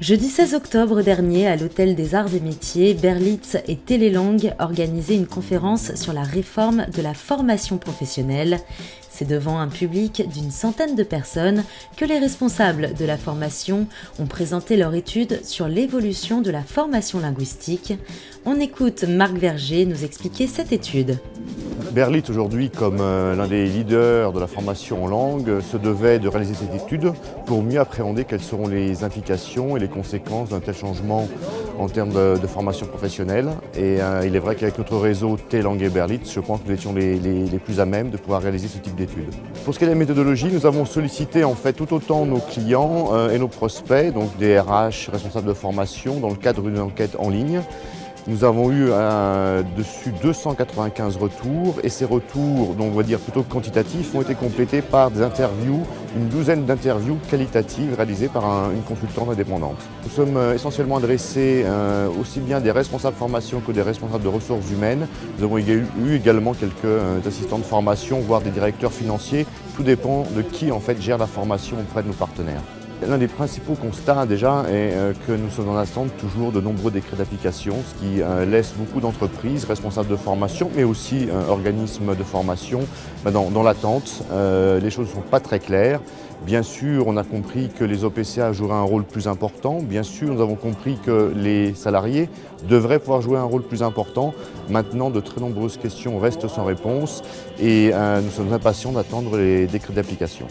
Jeudi 16 octobre dernier, à l'Hôtel des Arts et Métiers, Berlitz et Télélangue organisaient une conférence sur la réforme de la formation professionnelle. C'est devant un public d'une centaine de personnes que les responsables de la formation ont présenté leur étude sur l'évolution de la formation linguistique. On écoute Marc Verger nous expliquer cette étude. Berlitz, aujourd'hui, comme l'un des leaders de la formation en langue, se devait de réaliser cette étude pour mieux appréhender quelles seront les implications et les conséquences d'un tel changement en termes de formation professionnelle. Et il est vrai qu'avec notre réseau Télélangue et Berlitz, je pense que nous étions les plus à même de pouvoir réaliser ce type d'études. Pour ce qui est de la méthodologie, nous avons sollicité en fait tout autant nos clients et nos prospects, donc des RH responsables de formation, dans le cadre d'une enquête en ligne. Nous avons eu dessus 295 retours et ces retours, donc on va dire plutôt quantitatifs, ont été complétés par des interviews, une douzaine d'interviews qualitatives réalisées par une consultante indépendante. Nous sommes essentiellement adressés aussi bien des responsables de formation que des responsables de ressources humaines. Nous avons eu également quelques assistants de formation, voire des directeurs financiers. Tout dépend de qui en fait gère la formation auprès de nos partenaires. L'un des principaux constats déjà est que nous sommes en attente toujours de nombreux décrets d'application, ce qui laisse beaucoup d'entreprises, responsables de formation, mais aussi organismes de formation dans l'attente. Les choses ne sont pas très claires. Bien sûr, on a compris que les OPCA joueraient un rôle plus important. Bien sûr, nous avons compris que les salariés devraient pouvoir jouer un rôle plus important. Maintenant, de très nombreuses questions restent sans réponse et nous sommes impatients d'attendre les décrets d'application.